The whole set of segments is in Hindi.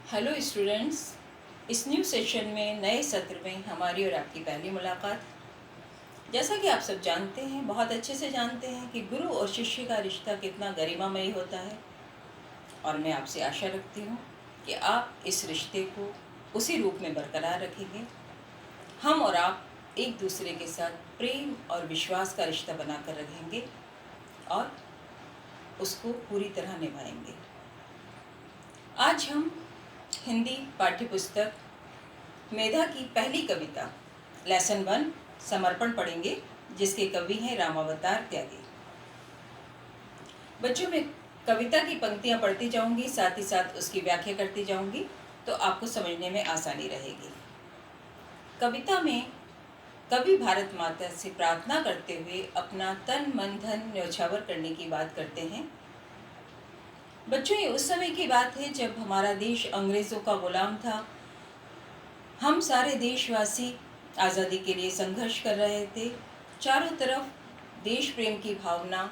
हेलो स्टूडेंट्स, इस न्यू सेशन में नए सत्र में हमारी और आपकी पहली मुलाकात। जैसा कि आप सब जानते हैं, बहुत अच्छे से जानते हैं कि गुरु और शिष्य का रिश्ता कितना गरिमामयी होता है। और मैं आपसे आशा रखती हूँ कि आप इस रिश्ते को उसी रूप में बरकरार रखेंगे। हम और आप एक दूसरे के साथ प्रेम और विश्वास का रिश्ता बनाकर रखेंगे और उसको पूरी तरह निभाएंगे। आज हम हिंदी पाठ्यपुस्तक मेधा की पहली कविता लेसन 1 समर्पण पढ़ेंगे, जिसके कवि हैं रामावतार त्यागी। बच्चों, मैं कविता की पंक्तियां पढ़ती जाऊंगी, साथ ही साथ उसकी व्याख्या करती जाऊंगी, तो आपको समझने में आसानी रहेगी। कविता में कवि भारत माता से प्रार्थना करते हुए अपना तन मन धन न्यौछावर करने की बात करते हैं। बच्चों, ये उस समय की बात है जब हमारा देश अंग्रेज़ों का गुलाम था। हम सारे देशवासी आज़ादी के लिए संघर्ष कर रहे थे। चारों तरफ देश प्रेम की भावना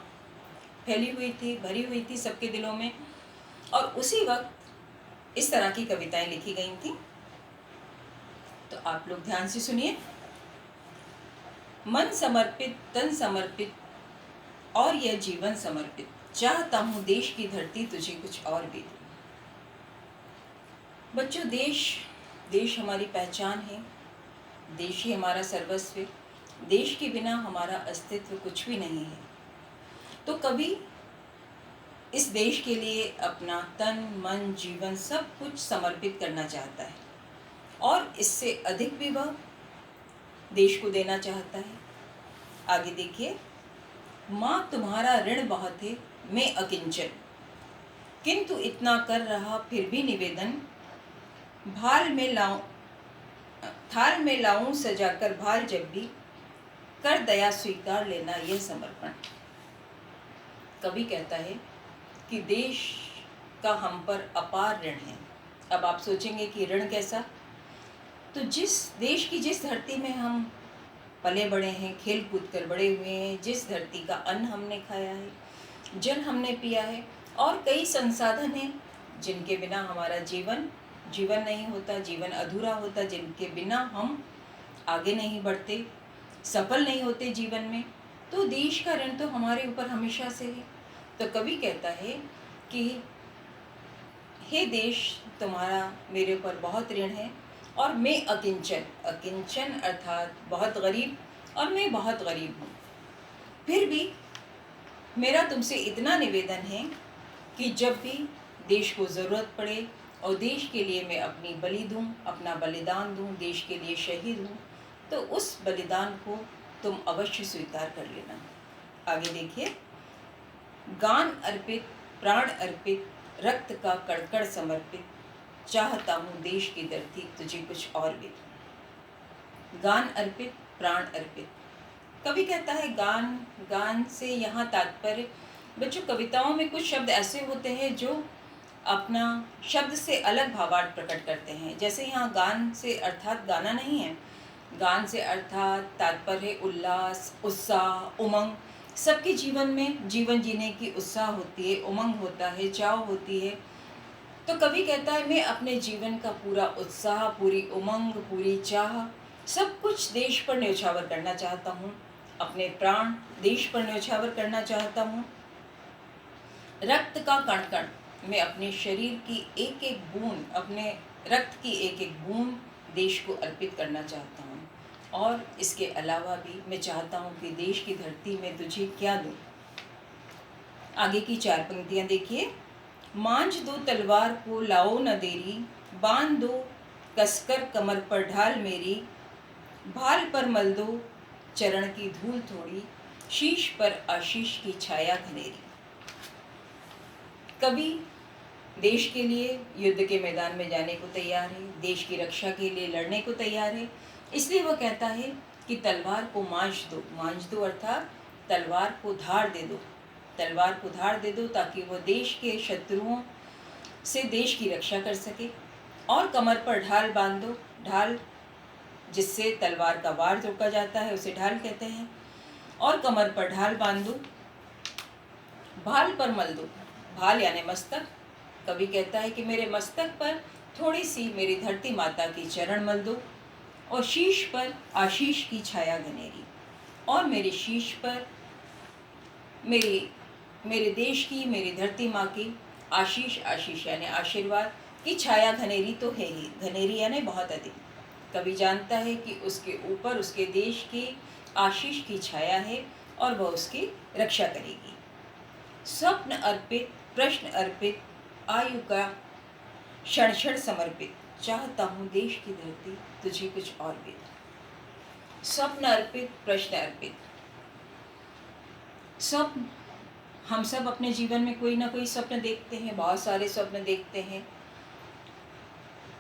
फैली हुई थी, भरी हुई थी सबके दिलों में। और उसी वक्त इस तरह की कविताएं लिखी गई थी। तो आप लोग ध्यान से सुनिए। मन समर्पित, तन समर्पित और यह जीवन समर्पित, चाहता हूँ देश की धरती तुझे कुछ और भी दूँ। बच्चों, देश हमारी पहचान है। देश ही हमारा सर्वस्व है। देश के बिना हमारा अस्तित्व कुछ भी नहीं है। तो कभी इस देश के लिए अपना तन मन जीवन सब कुछ समर्पित करना चाहता है और इससे अधिक भी वह देश को देना चाहता है। आगे देखिए। माँ तुम्हारा ऋण बहुत है, मैं अकिंचन, किंतु इतना कर रहा फिर भी निवेदन, थाल में लाऊं सजाकर भाल जब भी, कर दया स्वीकार लेना यह समर्पण। कवि कहता है कि देश का हम पर अपार ऋण है। अब आप सोचेंगे कि ऋण कैसा? तो जिस देश की जिस धरती में हम पले बड़े हैं, खेल कूद कर बड़े हुए हैं, जिस धरती का अन्न हमने खाया है, जल हमने पिया है, और कई संसाधन हैं जिनके बिना हमारा जीवन नहीं होता, जीवन अधूरा होता, जिनके बिना हम आगे नहीं बढ़ते, सफल नहीं होते जीवन में। तो देश का ऋण तो हमारे ऊपर हमेशा से है। तो कवि कहता है कि हे देश, तुम्हारा मेरे ऊपर बहुत ऋण है और मैं अकिंचन अर्थात बहुत गरीब, और मैं बहुत गरीब हूँ। फिर भी मेरा तुमसे इतना निवेदन है कि जब भी देश को ज़रूरत पड़े और देश के लिए मैं अपनी बलि दूँ, अपना बलिदान दूँ, देश के लिए शहीद हूँ, तो उस बलिदान को तुम अवश्य स्वीकार कर लेना। आगे देखिए। गान अर्पित, प्राण अर्पित, रक्त का कड़कड़ समर्पित, चाहता हूँ देश की धरती तुझे कुछ और भी दूँ। गान अर्पित, प्राण अर्पित। कवि कहता है गान से यहाँ तात्पर्य, बच्चों कविताओं में कुछ शब्द ऐसे होते हैं जो अपना शब्द से अलग भावार्थ प्रकट करते हैं। जैसे यहाँ गान से अर्थात गाना नहीं है, गान से अर्थात तात्पर्य उल्लास, उत्साह, उमंग। सबके जीवन में जीवन जीने की उत्साह होती है, उमंग होता है, चाव होती है। तो कवि कहता है मैं अपने जीवन का पूरा उत्साह, पूरी उमंग, पूरी चाह, सब कुछ देश पर न्यौछावर करना चाहता हूँ। अपने प्राण देश पर न्यौछावर करना चाहता हूँ। रक्त का कण कण, मैं अपने शरीर की एक एक बूंद, अपने रक्त की एक एक बूंद देश को अर्पित करना चाहता हूँ। और इसके अलावा भी मैं चाहता हूँ कि देश की धरती में तुझे क्या दूँ। आगे की 4 पंक्तियाँ देखिए। मांझ दो तलवार को लाओ न देरी, बांध दो कसकर कमर पर ढाल मेरी, भाल पर मल दो चरण की धूल थोड़ी, शीश पर आशीष की छाया घनेरी। कवि देश के लिए युद्ध के मैदान में जाने को तैयार है, देश की रक्षा के लिए लड़ने को तैयार है। इसलिए वह कहता है कि तलवार को मांझ दो अर्थात तलवार को धार दे दो, तलवार को धार दे दो, ताकि वह देश के शत्रुओं से देश की रक्षा कर सके। और कमर पर ढाल बांध दो, ढाल जिससे तलवार का वार रोका जाता है उसे ढाल कहते हैं। और कमर पर ढाल बांध दो, भाल पर मल दो, भाल यानी मस्तक। कवि कहता है कि मेरे मस्तक पर थोड़ी सी मेरी धरती माता की चरण मल दो, और शीश पर आशीष की छाया घनेरी, और मेरे शीश पर मेरे देश की, मेरी धरती माँ की आशीष, आशीष यानी आशीर्वाद की छाया घनेरी तो है ही, घनेरी यानी बहुत अधिक। कवि जानता है कि उसके ऊपर उसके देश की आशीष की छाया है और वह उसकी रक्षा करेगी। स्वप्न अर्पित, प्रश्न अर्पित, आयु का क्षण क्षण समर्पित, चाहता हूँ देश की धरती तुझे कुछ और भी। स्वप्न अर्पित, प्रश्न अर्पित। स्वप्न, हम सब अपने जीवन में कोई ना कोई स्वप्न देखते हैं, बहुत सारे स्वप्न देखते हैं।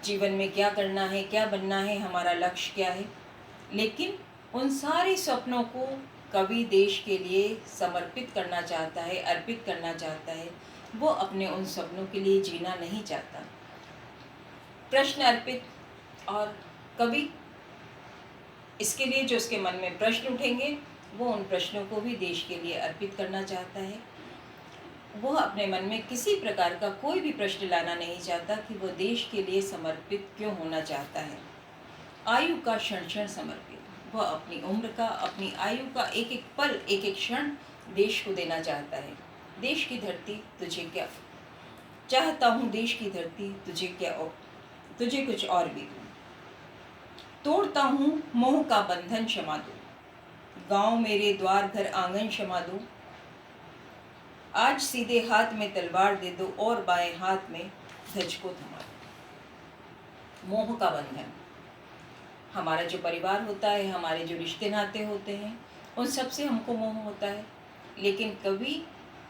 जीवन में क्या करना है, क्या बनना है, हमारा लक्ष्य क्या है। लेकिन उन सारे स्वप्नों को कवि देश के लिए समर्पित करना चाहता है, अर्पित करना चाहता है। वो अपने उन सपनों के लिए जीना नहीं चाहता। प्रश्न अर्पित, और कवि इसके लिए जो उसके मन में प्रश्न उठेंगे वो उन प्रश्नों को भी देश के लिए अर्पित करना चाहता है। वो अपने मन में किसी प्रकार का कोई भी प्रश्न लाना नहीं चाहता कि वो देश के लिए समर्पित क्यों होना चाहता है। आयु का क्षण क्षण समर्पित, वह अपनी उम्र का, अपनी आयु का एक एक पल, एक एक क्षण देश को देना चाहता है। देश की धरती तुझे क्या, चाहता हूँ देश की धरती तुझे क्या और तुझे कुछ और भी दूँ। तोड़ता हूँ मोह का बंधन क्षमा दो, गाँव मेरे द्वार घर आंगन क्षमा दो। आज सीधे हाथ में तलवार दे दो और बाएं हाथ में ध्वज को थमा दो। मोह का बंधन, हमारा जो परिवार होता है, हमारे जो रिश्ते नाते होते हैं, उन सब से हमको मोह होता है। लेकिन कवि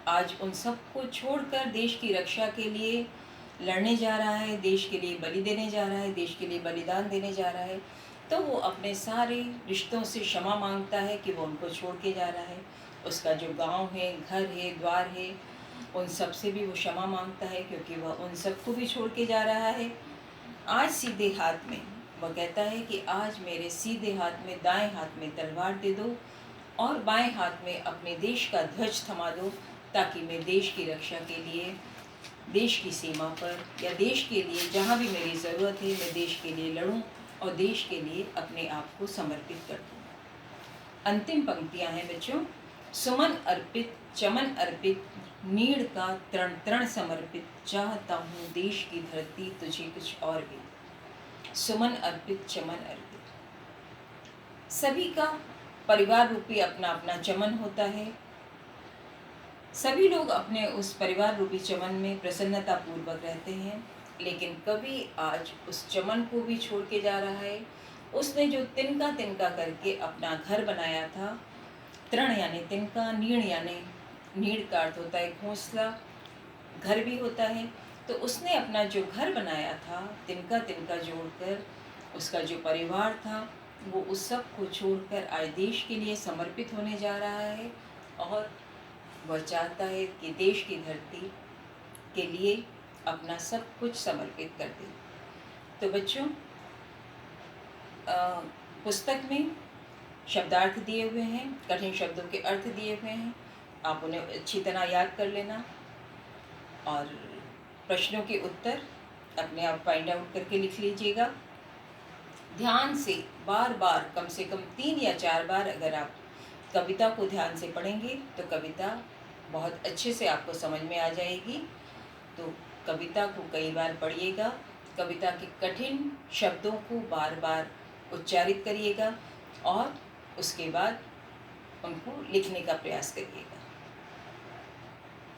आज उन सब को छोड़कर देश की रक्षा के लिए लड़ने जा रहा है, देश के लिए बलि देने जा रहा है, देश के लिए बलिदान देने जा रहा है। तो वो अपने सारे रिश्तों से क्षमा मांगता है कि वो उनको छोड़ के जा रहा है। उसका जो गांव है, घर है, द्वार है, उन सब से भी वो क्षमा मांगता है, क्योंकि वह उन सब को भी छोड़ के जा रहा है। आज सीधे हाथ में, वह कहता है कि आज मेरे सीधे हाथ में, दाएं हाथ में तलवार दे दो और बाएं हाथ में अपने देश का ध्वज थमा दो, ताकि मैं देश की रक्षा के लिए, देश की सीमा पर या देश के लिए जहाँ भी मेरी ज़रूरत है, मैं देश के लिए लड़ूं और देश के लिए अपने आप को समर्पित कर दूं। अंतिम पंक्तियां हैं बच्चों। सुमन अर्पित, चमन अर्पित, नीड़ का तृण तृण समर्पित, चाहता हूँ देश की धरती तुझे कुछ और भी। सुमन अर्पित, चमन अर्पित। सभी का परिवार रूपी अपना अपना चमन होता है। सभी लोग अपने उस परिवार रूपी चमन में प्रसन्नता पूर्वक रहते हैं, लेकिन कवि आज उस चमन को भी छोड़ के जा रहा है। उसने जो तिनका तिनका करके अपना घर बनाया था, तृण यानी तिनका, नीड़ यानी, नीड़ का अर्थ होता है घोंसला, घर भी होता है। तो उसने अपना जो घर बनाया था, तिनका तिनका जोड़कर, उसका जो परिवार था, वो उस सब को छोड़कर आज देश के लिए समर्पित होने जा रहा है। और वह चाहता है कि देश की धरती के लिए अपना सब कुछ समर्पित कर दे। तो बच्चों, पुस्तक में शब्दार्थ दिए हुए हैं, कठिन शब्दों के अर्थ दिए हुए हैं, आप उन्हें अच्छी तरह याद कर लेना और प्रश्नों के उत्तर अपने आप फाइंड आउट करके लिख लीजिएगा। ध्यान से बार बार, कम से कम 3 या 4 बार अगर आप कविता को ध्यान से पढ़ेंगे तो कविता बहुत अच्छे से आपको समझ में आ जाएगी। तो कविता को कई बार पढ़िएगा, कविता के कठिन शब्दों को बार बार उच्चारित करिएगा और उसके बाद उनको लिखने का प्रयास करिएगा।